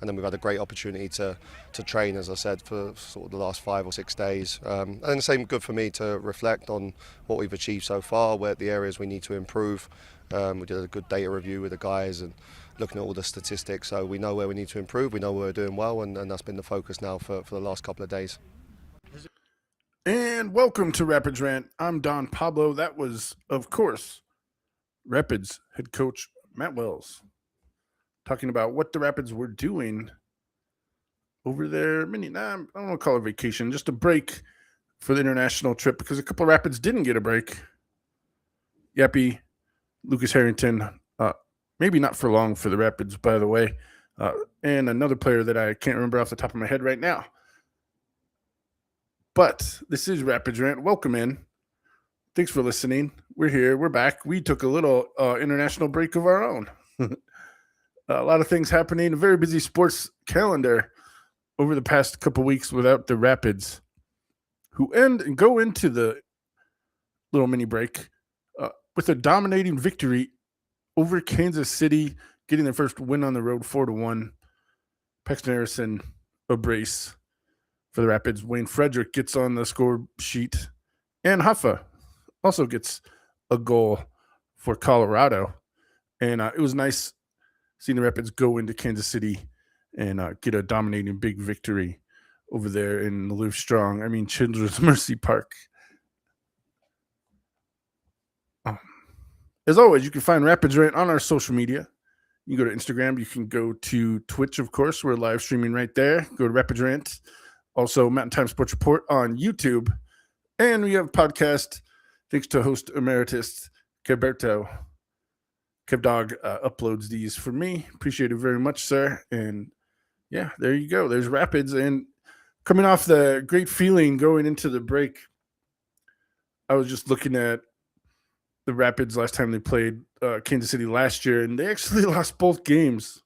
and then we've had a great opportunity to train, as I said, for sort of the last 5 or 6 days. And the same good for me to reflect on what we've achieved so far, where the areas we need to improve. We did a good data review with the guys and looking at all the statistics, so we know where we need to improve, we know where we're doing well, and that's been the focus now for the last couple of days. And welcome to Rapids Rant. I'm Don Pablo. That was, of course, Rapids head coach Matt Wells talking about what the Rapids were doing over their I don't want to call it vacation, just a break for the international trip, because a couple of Rapids didn't get a break. Yappy, Lucas Harrington, maybe not for long for the Rapids, by the way, and another player that I can't remember off the top of my head right now. But this is Rapids Rant. Welcome in. Thanks for listening. We're here. We're back. We took a little international break of our own. A lot of things happening. A very busy sports calendar over the past couple weeks without the Rapids, who end and go into the little mini break with a dominating victory over Kansas City, getting their first win on the road, 4-1. Paxton Harrison, a brace for the Rapids. Wayne Frederick gets on the score sheet, and Huffa also gets a goal for Colorado. And it was nice seeing the Rapids go into Kansas City and get a dominating big victory over there in the Live Strong, Children's Mercy Park. As always, you can find Rapids Rant on our social media. You can go to Instagram. You can go to Twitch, of course. We're live streaming right there. Go to Rapids Rant. Also, Mountain Time Sports Report on YouTube. And we have a podcast thanks to host emeritus Keberto. KevDog uploads these for me. Appreciate it very much, sir. And yeah, there you go. There's Rapids. And coming off the great feeling going into the break, I was just looking at the Rapids last time they played Kansas City last year, and they actually lost both games.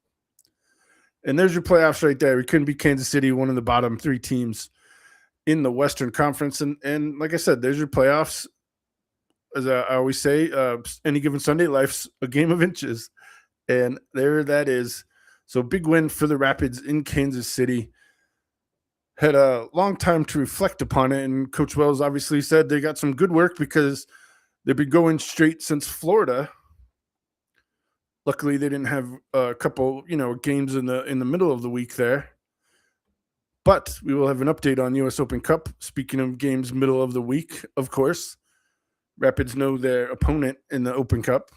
And there's your playoffs right there. We couldn't beat Kansas City, one of the bottom three teams in the Western Conference. And like I said, there's your playoffs. As I always say, any given Sunday, life's a game of inches. And there that is. So big win for the Rapids in Kansas City. Had a long time to reflect upon it. And Coach Wells obviously said they got some good work because they've been going straight since Florida. Luckily, they didn't have a couple, games in the middle of the week there. But we will have an update on U.S. Open Cup. Speaking of games middle of the week, of course, Rapids know their opponent in the Open Cup.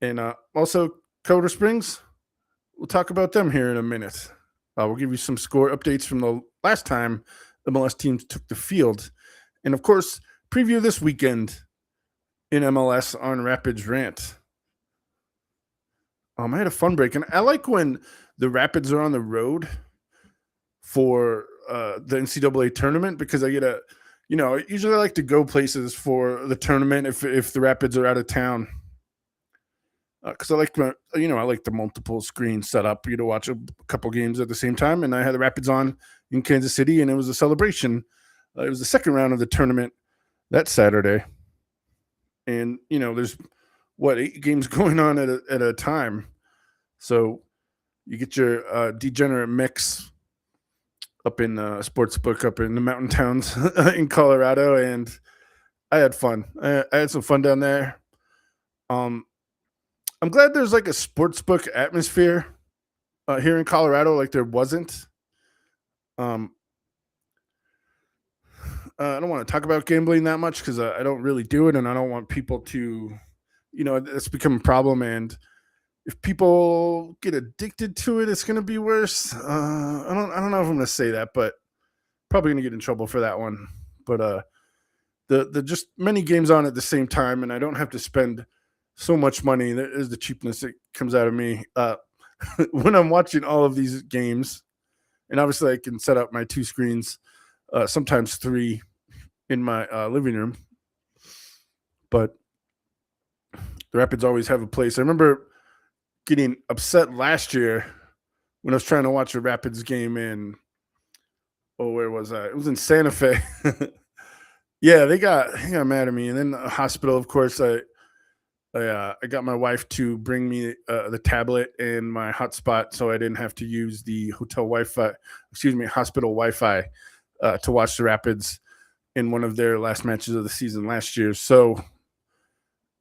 And also, Colorado Springs, we'll talk about them here in a minute. We'll give you some score updates from the last time the MLS teams took the field. And, of course, preview this weekend in MLS on Rapids Rant. I had a fun break, and I like when the Rapids are on the road for the NCAA tournament, because I get usually I like to go places for the tournament if the Rapids are out of town, because I like the multiple screen setup. Watch a couple games at the same time, and I had the Rapids on in Kansas City, and it was a celebration. It was the second round of the tournament that Saturday, and there's 8 games going on at a time, so you get your degenerate mix up in sportsbook up in the mountain towns in Colorado, and I had fun. I had some fun down there. I'm glad there's like a sportsbook atmosphere here in Colorado, like there wasn't. I don't want to talk about gambling that much because I don't really do it, and I don't want people to, it's become a problem. And if people get addicted to it, it's going to be worse. I don't know if I'm going to say that, but probably going to get in trouble for that one. But the just many games on at the same time, and I don't have to spend so much money. That is the cheapness that comes out of me when I'm watching all of these games. And obviously, I can set up my 2 screens, sometimes 3, in my living room. But the Rapids always have a place. I remember getting upset last year when I was trying to watch a Rapids game in, where was I? It was in Santa Fe. Yeah, they got mad at me. And then the hospital, of course, I got my wife to bring me the tablet and my hotspot, so I didn't have to use the hospital Wi-Fi to watch the Rapids in one of their last matches of the season last year. So,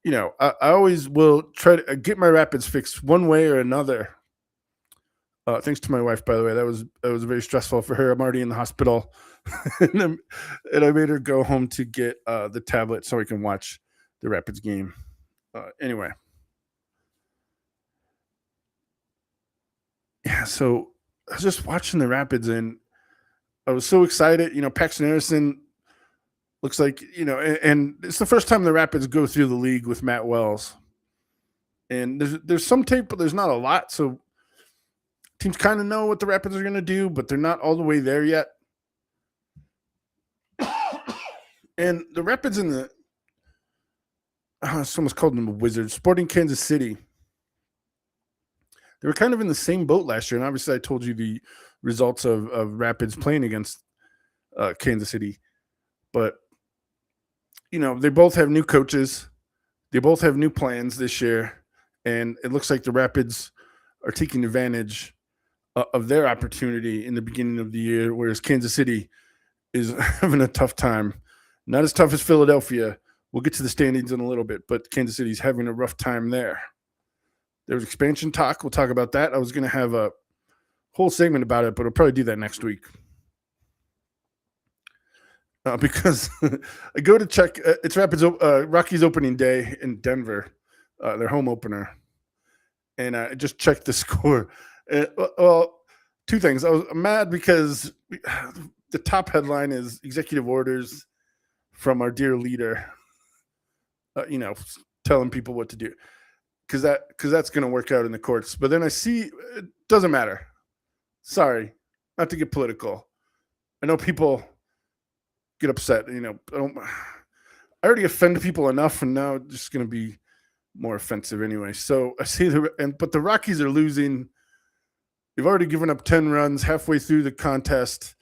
I always will try to get my Rapids fixed one way or another. Thanks to my wife, by the way. That was very stressful for her. I'm already in the hospital, and, I made her go home to get the tablet so I can watch the Rapids game. Anyway, yeah. So I was just watching the Rapids, and I was so excited. Paxton Harrison looks like and it's the first time the Rapids go through the league with Matt Wells. And there's some tape, but there's not a lot. So teams kind of know what the Rapids are going to do, but they're not all the way there yet. And the Rapids in the someone's called them the Wizards, Sporting Kansas City. They were kind of in the same boat last year, and obviously I told you the results of Rapids playing against Kansas City. But they both have new coaches. They both have new plans this year, and it looks like the Rapids are taking advantage of their opportunity in the beginning of the year, whereas Kansas City is having a tough time. Not as tough as Philadelphia. We'll get to the standings in a little bit, but Kansas City's having a rough time there. There's expansion talk. We'll talk about that. I was going to have a whole segment about it, but I'll probably do that next week. Because I go to check. It's Rockies opening day in Denver, their home opener. And I just checked the score. Well, two things. I was mad because the top headline is executive orders from our dear leader, telling people what to do. Because that's going to work out in the courts. But then I see it doesn't matter. Sorry, not to get political. I know people get upset. I already offend people enough, and now it's just going to be more offensive anyway. So I see but the Rockies are losing. They've already given up 10 runs halfway through the contest,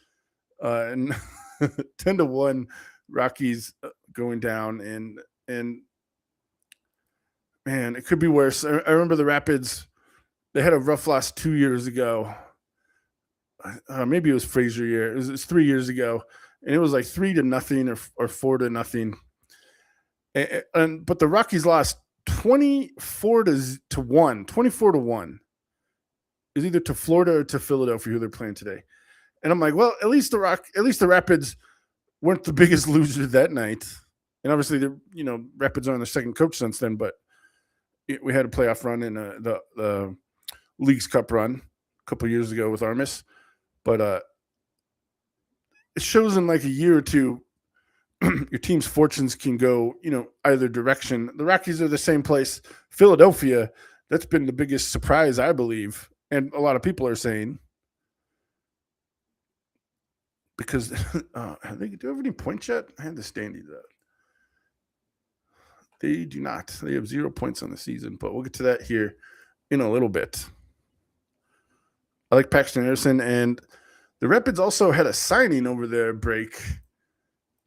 and 10-1 Rockies going down, and man, it could be worse. I remember the Rapids. They had a rough loss 2 years ago. Maybe it was Frazier year. It was 3 years ago, and it was like 3-0 or 4-0. But the Rockies lost 24-1. 24-1. It was either to Florida or to Philadelphia, who they're playing today. And I'm like, well, at least the Rapids weren't the biggest loser that night. And obviously, the Rapids are on their second coach since then. But we had a playoff run in the Leagues Cup run a couple years ago with Armis. But it shows in like a year or two, your team's fortunes can go, either direction. The Rockies are the same place. Philadelphia, that's been the biggest surprise, I believe. And a lot of people are saying, because do they have any points yet? I had the standings up. They do not. They have 0 points on the season, but we'll get to that here in a little bit. I like Paxton Harrison, and the Rapids also had a signing over their break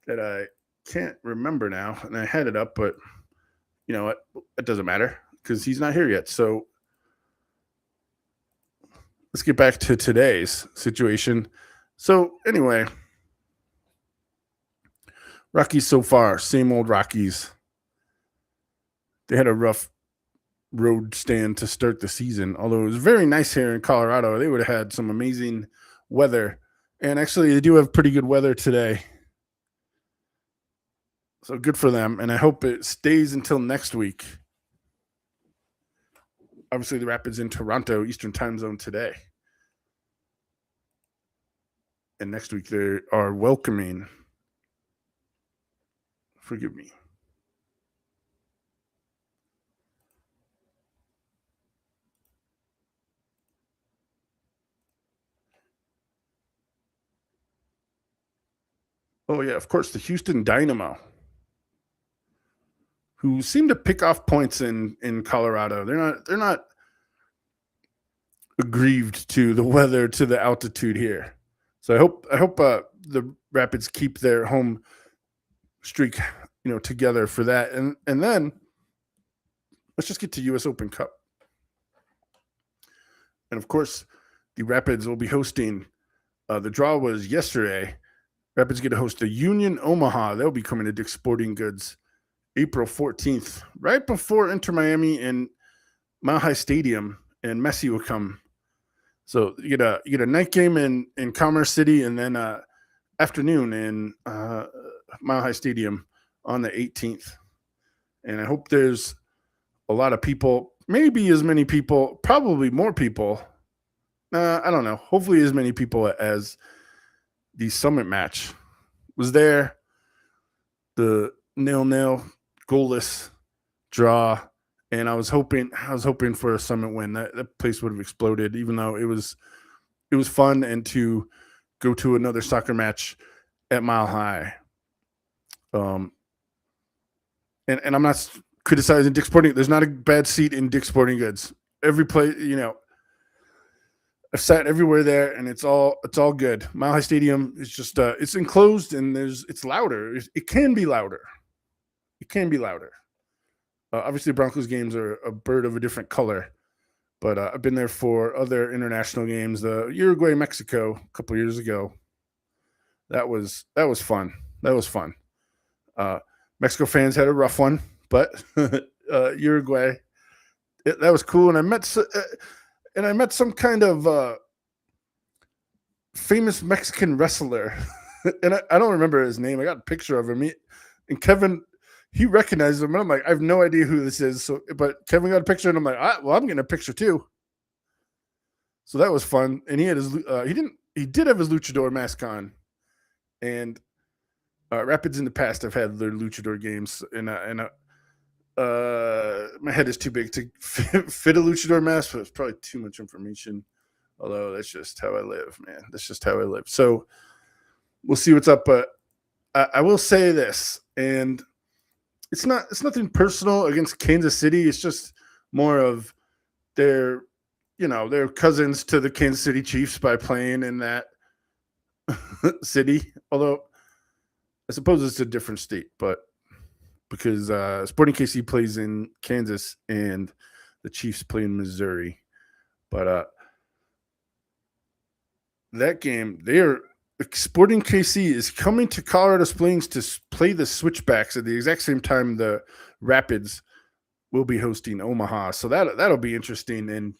that I can't remember now, and I had it up, but you know what? It doesn't matter because he's not here yet. So let's get back to today's situation. So anyway, Rockies so far, same old Rockies. They had a rough road stand to start the season, although it was very nice here in Colorado. They would have had some amazing weather, and actually they do have pretty good weather today. So good for them, and I hope it stays until next week. Obviously, the Rapids in Toronto, Eastern time zone today. And next week they are welcoming, forgive me, oh yeah, of course, the Houston Dynamo, who seem to pick off points in Colorado. They're not aggrieved to the weather, to the altitude here. So I hope the Rapids keep their home streak, together for that. And then let's just get to U.S. Open Cup. And of course, the Rapids will be hosting. The draw was yesterday. Rapids get to host the Union Omaha. They'll be coming to Dick's Sporting Goods April 14th, right before Inter Miami and Mile High Stadium, and Messi will come. So you get a night game in Commerce City, and then afternoon in Mile High Stadium on the 18th. And I hope there's a lot of people, maybe as many people, probably more people. I don't know. Hopefully as many people as the Summit match was there. The 0-0 goalless draw, and I was hoping for a Summit win. That place would have exploded, even though it was fun, and to go to another soccer match at Mile High. And I'm not criticizing Dick's Sporting. There's not a bad seat in Dick's Sporting Goods. Every place, I've sat everywhere there, and it's all good. Mile High Stadium is just it's enclosed, and it's louder. It can be louder. Obviously, Broncos games are a bird of a different color, but I've been there for other international games. The Uruguay Mexico a couple years ago. That was fun. Mexico fans had a rough one, but Uruguay, that was cool. And I met some kind of famous Mexican wrestler, and I don't remember his name. I got a picture of him. And Kevin, he recognized him, and I'm like, I have no idea who this is. So, but Kevin got a picture, and I'm like, well, I'm getting a picture too. So that was fun. And he had his he did have his luchador mask on, and Rapids in the past have had their luchador games, and my head is too big to fit a luchador mask, but it's probably too much information. Although that's just how I live, man. That's just how I live. So we'll see what's up. But I will say this, and it's nothing personal against Kansas City. It's just more of their cousins to the Kansas City Chiefs by playing in that city. Although I suppose it's a different state, but because Sporting KC plays in Kansas and the Chiefs play in Missouri. But that game, Sporting KC is coming to Colorado Springs to play the Switchbacks at the exact same time the Rapids will be hosting Omaha. So that'll be interesting. And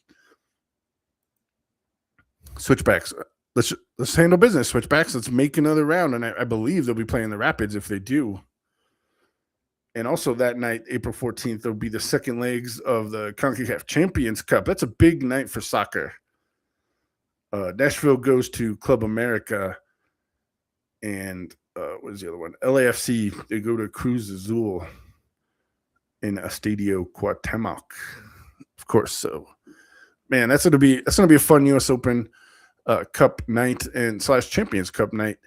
Switchbacks, let's handle business. Switchbacks, let's make another round. And I believe they'll be playing the Rapids if they do. And also that night, April 14th, there'll be the second legs of the CONCACAF Champions Cup. That's a big night for soccer. Nashville goes to Club America, and what is the other one? LAFC, they go to Cruz Azul in Estadio Cuauhtemoc, of course. So, man, that's gonna be a fun U.S. Open Cup night and / Champions Cup night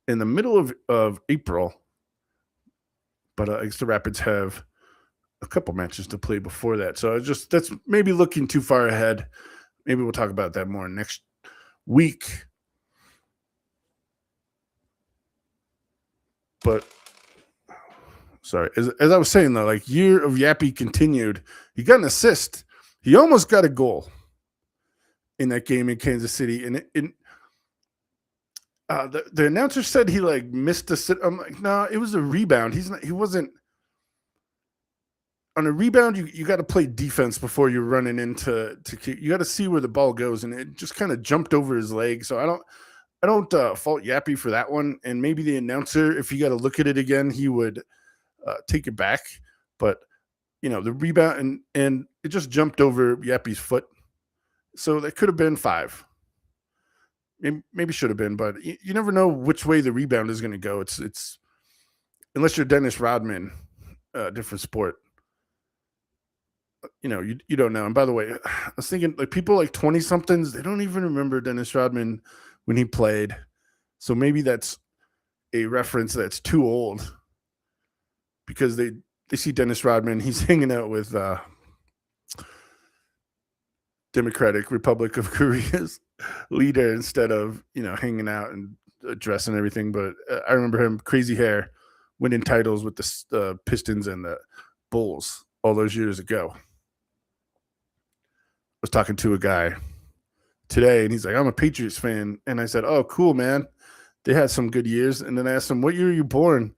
in the middle of April. But I guess the Rapids have a couple matches to play before that. So that's maybe looking too far ahead. Maybe we'll talk about that more next week. But sorry, as I was saying, though, like, year of Yappy continued. He got an assist. He almost got a goal in that game in Kansas City. And the announcer said he missed a sit. I'm like, no, it was a rebound. He wasn't on a rebound. You got to play defense before you're running into you got to see where the ball goes, and it just kind of jumped over his leg. So I don't fault Yappy for that one. And maybe the announcer, if he got to look at it again, he would take it back. But the rebound and it just jumped over Yappy's foot. So that could have been 5. Maybe should have been, but you never know which way the rebound is going to go. It's unless you're Dennis Rodman, different sport. You don't know. And by the way, I was thinking, like, people like 20 somethings, they don't even remember Dennis Rodman when he played. So maybe that's a reference that's too old, because they see Dennis Rodman, he's hanging out with Democratic Republic of Korea's leader instead of hanging out and dressing and everything. But I remember him, crazy hair, winning titles with the Pistons and the Bulls all those years ago. was talking to a guy today, and he's like, I'm a Patriots fan. And I said, oh, cool, man. They had some good years. And then I asked him, what year are you born?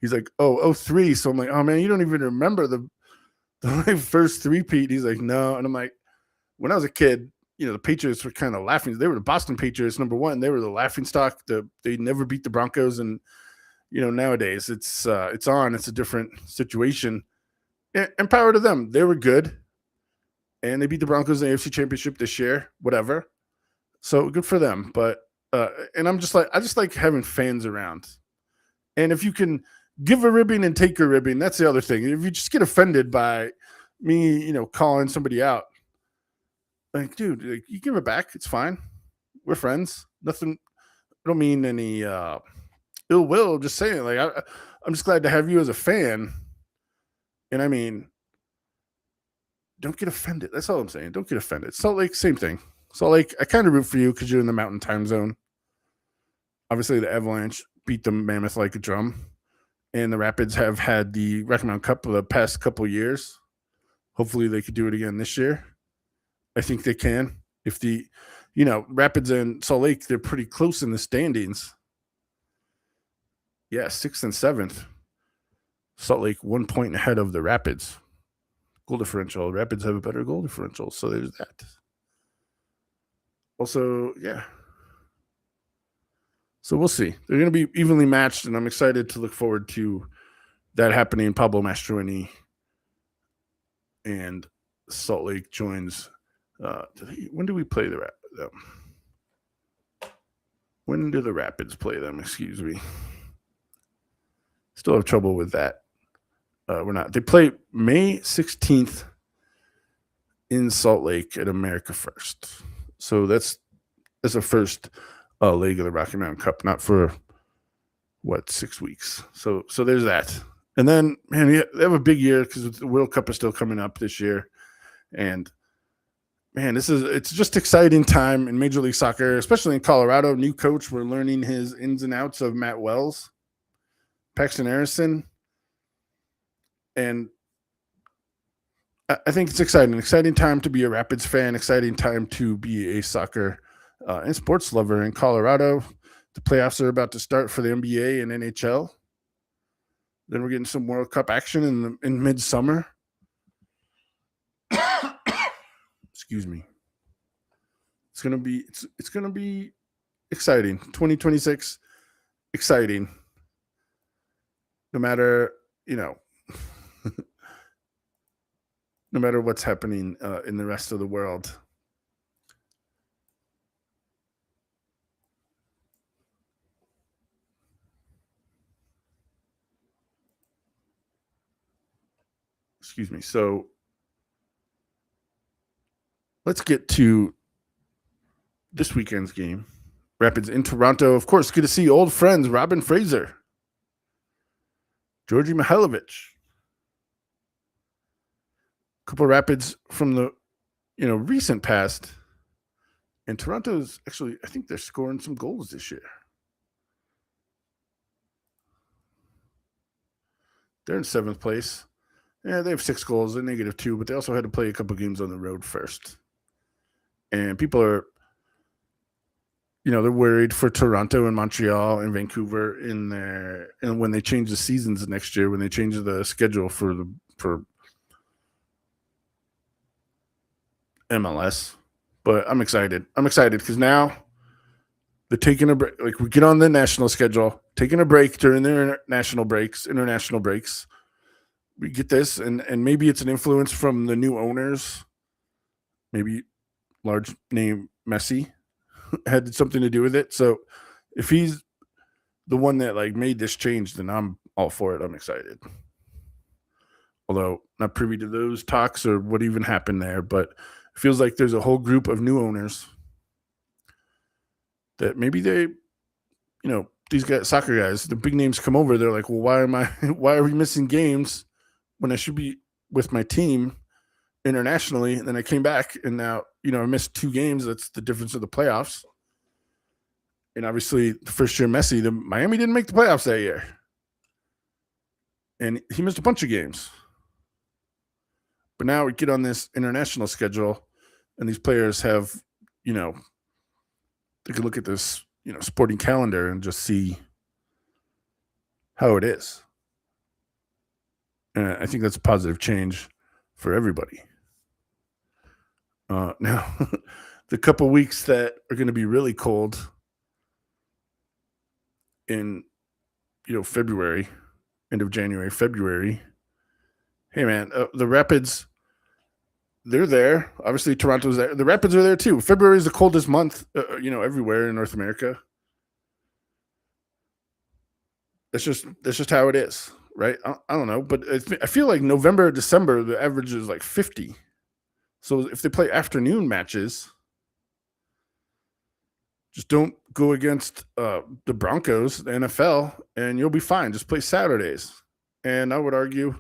He's like, oh, 03. So I'm like, oh, man, you don't even remember the first three-peat. He's like, no. And I'm like, when I was a kid, the Patriots were kind of laughing. They were the Boston Patriots, number one. They were the laughing stock. They never beat the Broncos. And, nowadays it's on. It's a different situation. And power to them. They were good. And they beat the Broncos in the AFC Championship this year, whatever. So good for them. But and I just like having fans around. And if you can give a ribbing and take a ribbing, that's the other thing. If you just get offended by me, calling somebody out, like, dude, like, you give it back. It's fine. We're friends. Nothing. I don't mean any ill will. Just saying, like, I'm just glad to have you as a fan. And I mean, don't get offended. That's all I'm saying. Don't get offended. Salt Lake, same thing. Salt Lake, I kind of root for you because you're in the Mountain Time Zone. Obviously, the Avalanche beat the Mammoth like a drum, and the Rapids have had the Rocky Mountain Cup for the past couple of years. Hopefully, they could do it again this year. I think they can. If Rapids and Salt Lake, they're pretty close in the standings. Yeah, 6th and 7th. Salt Lake 1 point ahead of the Rapids. Goal differential. Rapids have a better goal differential, so there's that. Also, yeah. So we'll see. They're going to be evenly matched, and I'm excited to look forward to that happening. Pablo Mastroeni and Salt Lake joins. When do we play them? When do the Rapids play them? Excuse me. Still have trouble with that. We're not. They play May 16th in Salt Lake at America First. So that's the first leg of the Rocky Mountain Cup, not for 6 weeks. So there's that. And then, man, they have a big year because the World Cup is still coming up this year. And man, it's just exciting time in Major League Soccer, especially in Colorado. New coach, we're learning his ins and outs of Matt Wells, Paxton Harrison. And I think it's exciting. Exciting time to be a Rapids fan. Exciting time to be a soccer and sports lover in Colorado. The playoffs are about to start for the NBA and NHL. Then we're getting some World Cup action in midsummer. Excuse me. It's gonna be exciting. 2026, exciting. No matter no matter what's happening in the rest of the world. Excuse me. So let's get to this weekend's game. Rapids in Toronto. Of course, good to see old friends, Robin Fraser, Georgi Mihailovic. Couple of Rapids from the recent past. And Toronto's actually, I think they're scoring some goals this year. They're in 7th place. Yeah, they have 6 goals. They're -2, but they also had to play a couple games on the road first. And people are, they're worried for Toronto and Montreal and Vancouver and when they change the seasons next year, when they change the schedule for MLS. But I'm excited. Because now they're taking a break. Like, we get on the national schedule, taking a break during their international breaks. We get this, and maybe it's an influence from the new owners. Maybe large name Messi had something to do with it. So if he's the one that made this change, then I'm all for it. I'm excited. Although not privy to those talks or what even happened there, but it feels like there's a whole group of new owners that maybe they, these guys, soccer guys, the big names come over. They're like, well, why are we missing games when I should be with my team internationally? And then I came back and now, I missed 2 games. That's the difference of the playoffs. And obviously the first year Messi, Miami didn't make the playoffs that year. And he missed a bunch of games. But now we get on this international schedule And these players have, they could look at this, sporting calendar and just see how it is. And I think that's a positive change for everybody. Now, the couple weeks that are going to be really cold in, February, end of January, February. Hey, man, the Rapids, they're there. Obviously, Toronto's there. The Rapids are there too. February is the coldest month, everywhere in North America. That's just how it is, right? I don't know, but I feel like November, December, the average is like 50. So if they play afternoon matches, just don't go against the Broncos, the NFL, and you'll be fine. Just play Saturdays. And I would argue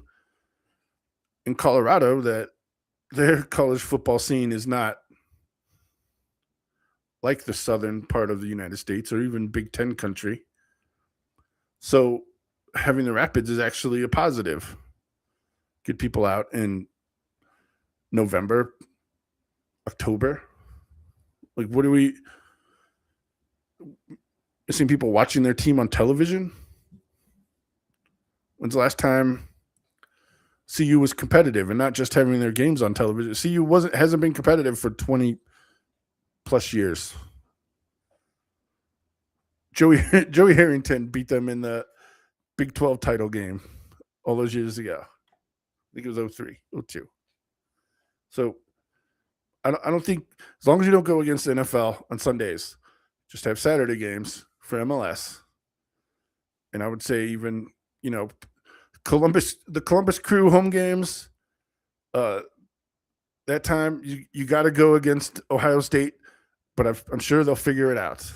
in Colorado that their college football scene is not like the southern part of the United States or even Big Ten country. So having the Rapids is actually a positive. Get people out in November, October. Like, what are we seeing people watching their team on television? When's the last time CU was competitive and not just having their games on television? CU hasn't been competitive for 20 plus years. Joey Harrington beat them in the Big 12 title game all those years ago. I think it was 03, 02. So I don't think, as long as you don't go against the NFL on Sundays, just have Saturday games for MLS. And I would say even, the Columbus Crew home games, that time you got to go against Ohio State, but I'm sure they'll figure it out,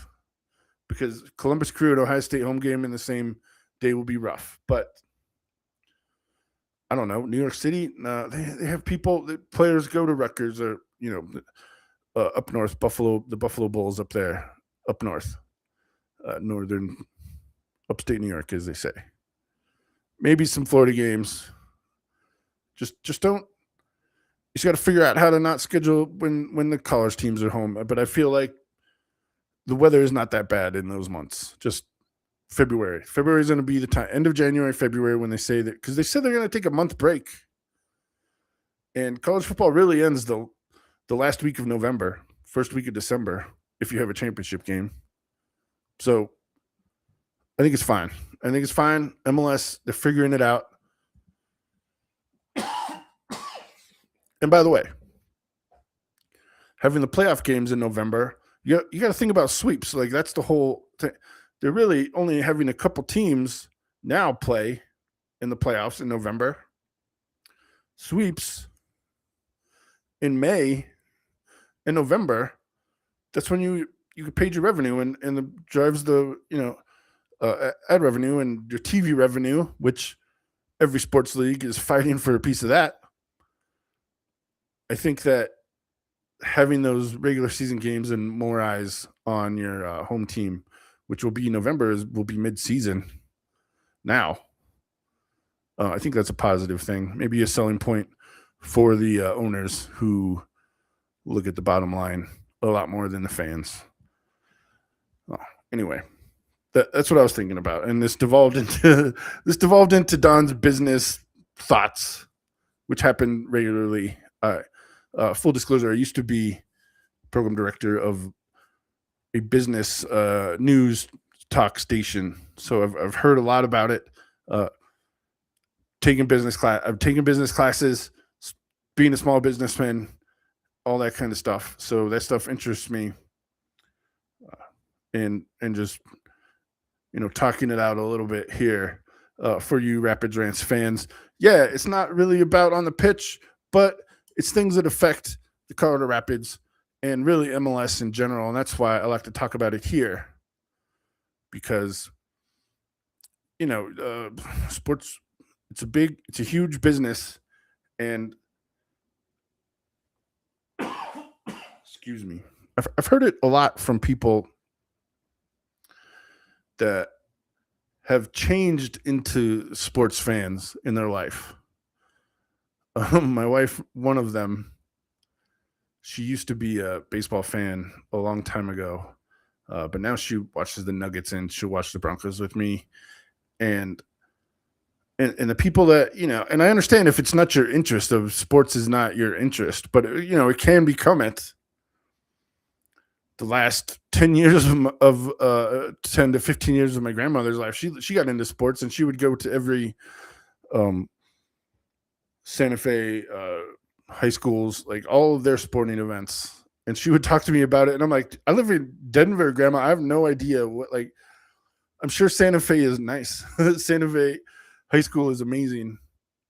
because Columbus Crew and Ohio State home game in the same day will be rough. But I don't know, New York City, they have people, the players go to Rutgers or, up north, the Buffalo Bulls up there, up north, northern, upstate New York, as they say. Maybe some Florida games. Just don't. You just got to figure out how to not schedule when the college teams are home. But I feel like the weather is not that bad in those months. Just February. February is going to be the time. End of January, February, when they say that, because they said they're going to take a month break. And college football really ends the last week of November, first week of December, if you have a championship game. So I think it's fine. MLS, they're figuring it out. And by the way, having the playoff games in November, you got to think about sweeps. Like, that's the whole thing. They're really only having a couple teams now play in the playoffs in November. Sweeps in May and November, that's when you paid your revenue and the drives the ad revenue and your TV revenue, which every sports league is fighting for a piece of that. I think that having those regular season games and more eyes on your home team, which will be November, will be mid-season now. I think that's a positive thing. Maybe a selling point for the owners who look at the bottom line a lot more than the fans. Anyway, that's what I was thinking about, and this devolved into Don's business thoughts, which happen regularly. Full disclosure: I used to be program director of a business news talk station, so I've heard a lot about it. I've taken business classes, being a small businessman, all that kind of stuff. So that stuff interests me, and just talking it out a little bit here for you Rapids Rants fans. Yeah, it's not really about on the pitch, but it's things that affect the Colorado Rapids and really MLS in general, and that's why I like to talk about it here, because sports, it's a huge business, and excuse me, I've heard it a lot from people that have changed into sports fans in their life. My wife, one of them, She used to be a baseball fan a long time ago, but now she watches the Nuggets and she'll watch the Broncos with me. And and the people that and I understand if it's not your interest, of sports is not your interest, but it can become it. The last 10 years of 10 to 15 years of my grandmother's life, she got into sports, and she would go to every um Santa Fe high schools, like all of their sporting events, and she would talk to me about it. And I'm like, I live in Denver, Grandma. I have no idea what, like, I'm sure Santa Fe is nice. Santa Fe high school is amazing,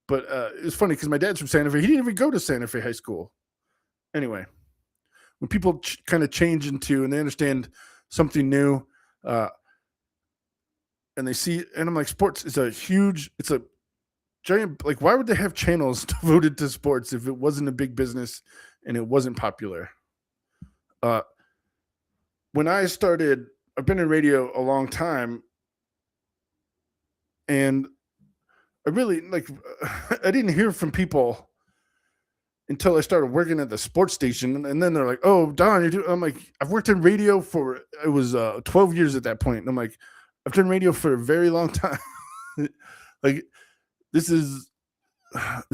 but it's funny because my dad's from Santa Fe. He didn't even go to Santa Fe high school. Anyway, when people kind of change into and they understand something new, uh, and they see, and I'm like, sports is it's a giant, like, why would they have channels devoted to sports if it wasn't a big business and it wasn't popular? Uh, when I started, I've been in radio a long time, and I really like, I didn't hear from people until I started working at the sports station. And then they're like, "Oh, Don, I'm like, I've worked in radio for, it was 12 years at that point. And I'm like, I've done radio for a very long time. Like, this is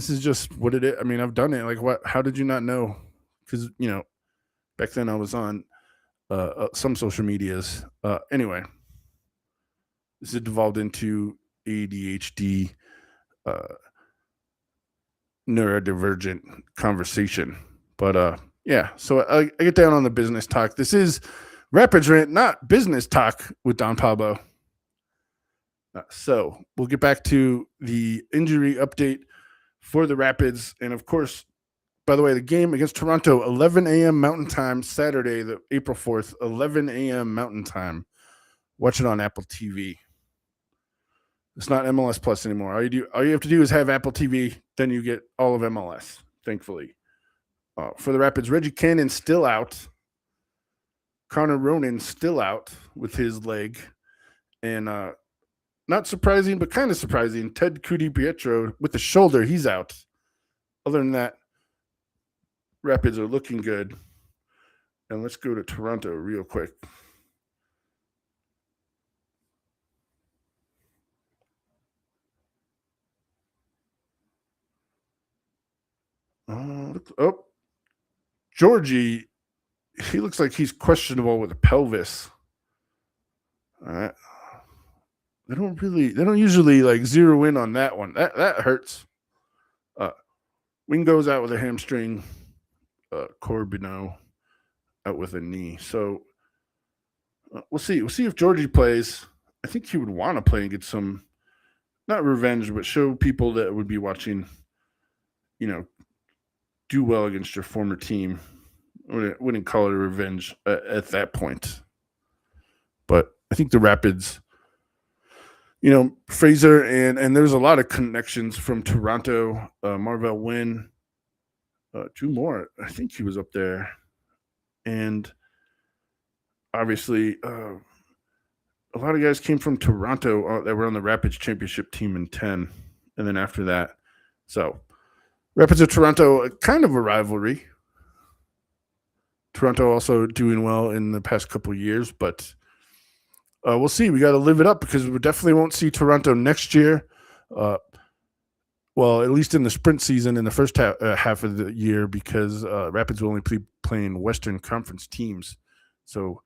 just what it is. I mean, I've done it. Like, what? How did you not know? Because back then I was on some social medias. Anyway, this has devolved into ADHD, uh, neurodivergent conversation. But yeah, so I get down on the business talk. This is Rapids Rant, not business talk with Don Pablo. So we'll get back to the injury update for the Rapids. And of course, by the way, the game against Toronto, 11 a.m. Mountain Time, Saturday, the April 4th, 11 a.m. Mountain Time. Watch it on Apple TV. It's not MLS Plus anymore. All you have to do is have Apple TV, then you get all of MLS, thankfully. For the Rapids, Reggie Cannon still out. Connor Ronan still out with his leg. And not surprising, but kind of surprising, Ted Kudi-Pietro with the shoulder, he's out. Other than that, Rapids are looking good. And let's go to Toronto real quick. Georgie, he looks like he's questionable with a pelvis. All right. They don't usually like zero in on that one. That hurts. Wing goes out with a hamstring. Corbino out with a knee. So we'll see. We'll see if Georgie plays. I think he would want to play and get some, not revenge, but show people that would be watching, do well against your former team. I wouldn't call it a revenge at that point. But I think the Rapids, Fraser and there's a lot of connections from Toronto. Marvell Wynn, Drew Moore, I think he was up there. And obviously, a lot of guys came from Toronto that were on the Rapids championship team in 10. And then after that, so Rapids of Toronto, kind of a rivalry. Toronto also doing well in the past couple of years, but we'll see. We got to live it up because we definitely won't see Toronto next year. Well, at least in the sprint season in the first half of the year, because Rapids will only be playing Western Conference teams. So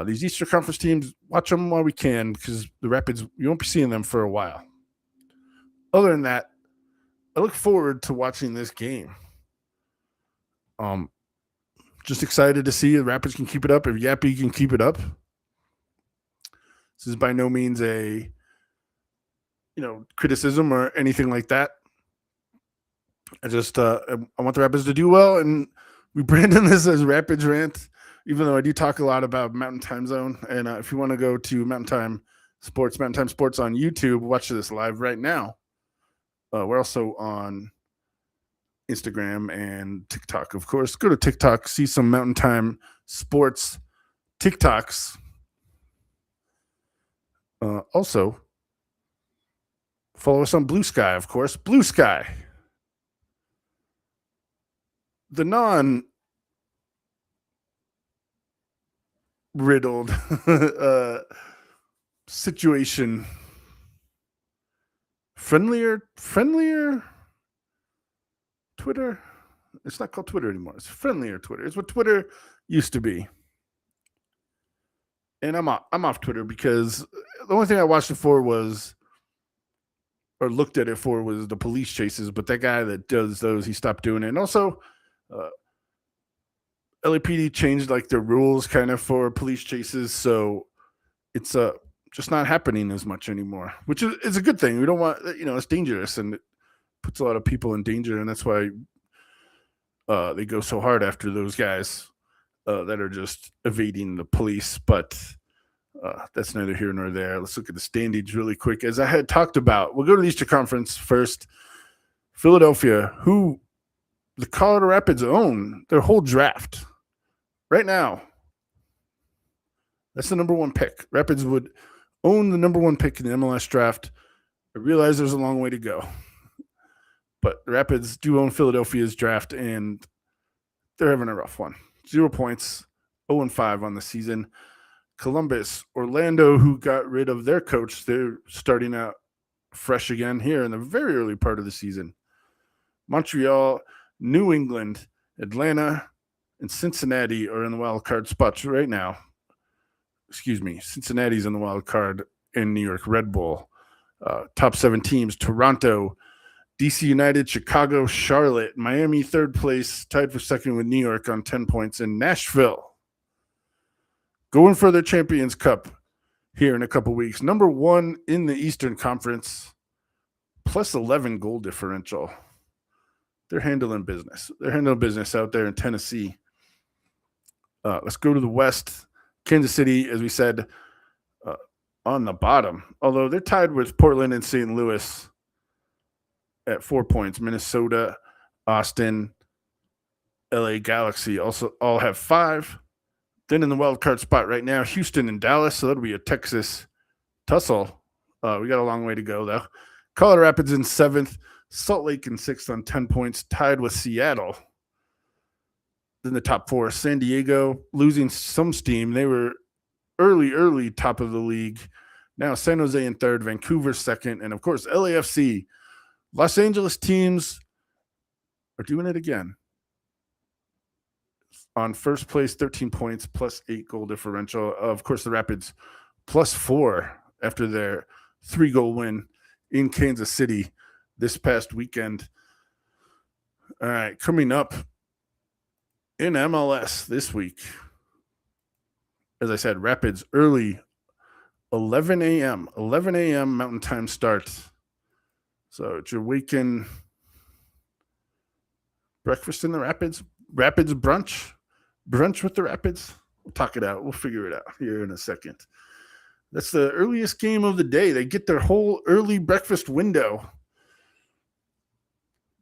these Eastern Conference teams, watch them while we can, because the Rapids, you won't be seeing them for a while. Other than that, I look forward to watching this game. Just excited to see if Rapids can keep it up, if Yappy can keep it up. This is by no means a criticism or anything like that. I just I want the Rapids to do well, and we branded this as Rapids Rant, even though I do talk a lot about Mountain Time Zone. And if you want to go to Mountain Time Sports on YouTube, watch this live right now. We're also on Instagram and TikTok, of course. Go to TikTok, see some Mountain Time Sports TikToks. Also, follow us on Blue Sky, of course. Blue Sky, the riddled situation. Friendlier Twitter. It's not called Twitter anymore. It's friendlier Twitter. It's what Twitter used to be. And I'm off Twitter because the only thing I watched it for was, or looked at it for, was the police chases. But that guy that does those, he stopped doing it. And also, LAPD changed like their rules kind of for police chases, so it's just not happening as much anymore, which is a good thing. We don't want, it's dangerous and it puts a lot of people in danger, and that's why they go so hard after those guys that are just evading the police. But that's neither here nor there. Let's look at the standings really quick. As I had talked about, we'll go to the Eastern Conference first. Philadelphia, who the Colorado Rapids own their whole draft right now. That's the number one pick. Rapids would own the number one pick in the MLS draft. I realize there's a long way to go, but the Rapids do own Philadelphia's draft, and they're having a rough one. 0 points, 0-5 on the season. Columbus, Orlando, who got rid of their coach, they're starting out fresh again here in the very early part of the season. Montreal, New England, Atlanta, and Cincinnati are in the wild card spots right now. Cincinnati's in the wild card, in New York Red Bull. Top 7 teams: Toronto, DC United, Chicago, Charlotte, Miami, third place, tied for second with New York on 10 points, and Nashville going for their Champions Cup here in a couple weeks. Number 1 in the Eastern Conference, plus 11 goal differential. They're handling business. They're handling business out there in Tennessee. Let's go to the West. Kansas City, as we said, on the bottom, although they're tied with Portland and St. Louis at 4 points. Minnesota, Austin, LA Galaxy also all have 5. Then in the wild card spot right now, Houston and Dallas, so that'll be a Texas tussle. We got a long way to go, though. Colorado Rapids in 7th, Salt Lake in 6th on 10 points, tied with Seattle. Then the top 4, San Diego losing some steam. They were early top of the league. Now San Jose in 3rd, Vancouver 2nd, and of course LAFC. Los Angeles teams are doing it again. On first place, 13 points, plus 8 goal differential. Of course, the Rapids plus 4 after their 3-goal win in Kansas City this past weekend. All right, coming up in MLS this week, as I said, Rapids early, 11 a.m. Mountain Time start. So it's your weekend breakfast in the Rapids brunch with the Rapids. We'll talk it out. We'll figure it out here in a second. That's the earliest game of the day. They get their whole early breakfast window.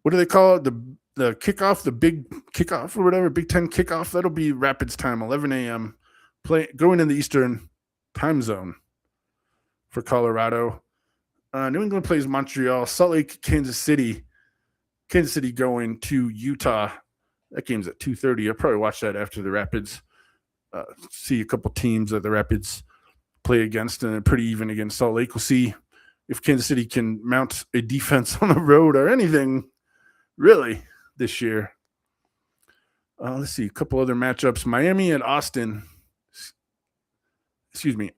What do they call it? The kickoff, the big kickoff or whatever, Big Ten kickoff. That'll be Rapids time, 11 a.m. Going in the Eastern time zone for Colorado. New England plays Montreal. Salt Lake, Kansas City. Kansas City going to Utah. That game's at 2:30. I'll probably watch that after the Rapids. See a couple teams that the Rapids play against, and they're pretty even against Salt Lake. We'll see if Kansas City can mount a defense on the road or anything really this year. Let's see a couple other matchups. Miami and Austin.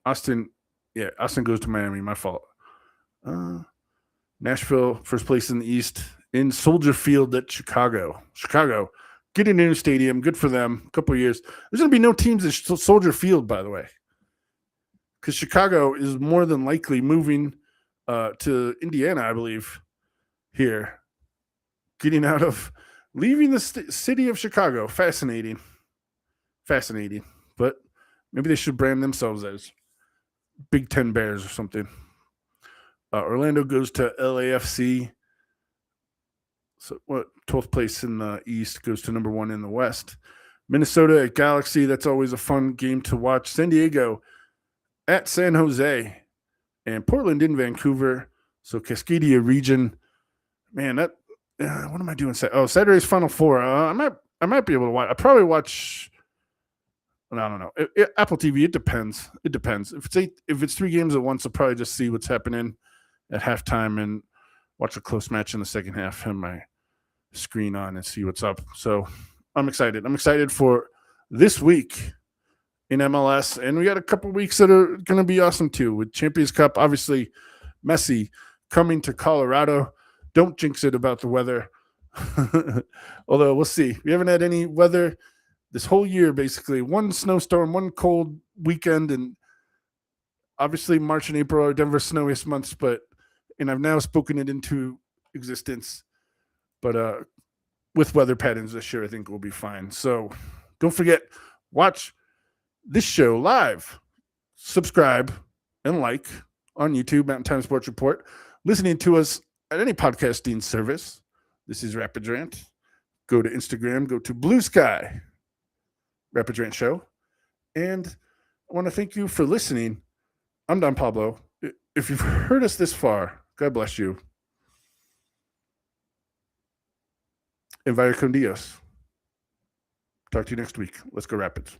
Austin. Yeah, Austin goes to Miami. My fault. Nashville, first place in the East, in Soldier Field at Chicago. Chicago, getting a new stadium. Good for them. A couple of years. There's going to be no teams at Soldier Field, by the way, because Chicago is more than likely moving to Indiana, I believe, here. Leaving the city of Chicago. Fascinating. But maybe they should brand themselves as Big Ten Bears or something. Orlando goes to LAFC. So 12th place in the East goes to number 1 in the West. Minnesota at Galaxy. That's always a fun game to watch. San Diego at San Jose. And Portland in Vancouver. So Cascadia region. Man, that what am I doing? Saturday's Final Four. I might be able to watch. I'll probably watch And I don't know. Apple TV, it depends. It depends. If it's 3 games at once, I'll probably just see what's happening at halftime and watch a close match in the second half. Have my screen on and see what's up. So I'm excited. I'm excited for this week in MLS, and we got a couple weeks that are going to be awesome too. With Champions Cup, obviously, Messi coming to Colorado. Don't jinx it about the weather. Although we'll see. We haven't had any weather this whole year, basically. One snowstorm, one cold weekend, and obviously March and April are Denver's snowiest months, and I've now spoken it into existence. But with weather patterns this year, I think we'll be fine. So don't forget, watch this show live. Subscribe and like on YouTube, Mountain Time Sports Report. Listening to us at any podcasting service. This is Rapid Rant. Go to Instagram, go to Blue Sky, Rapid Rant Show. And I want to thank you for listening. I'm Don Pablo. If you've heard us this far, God bless you. And vaya con Dios. Talk to you next week. Let's go Rapids.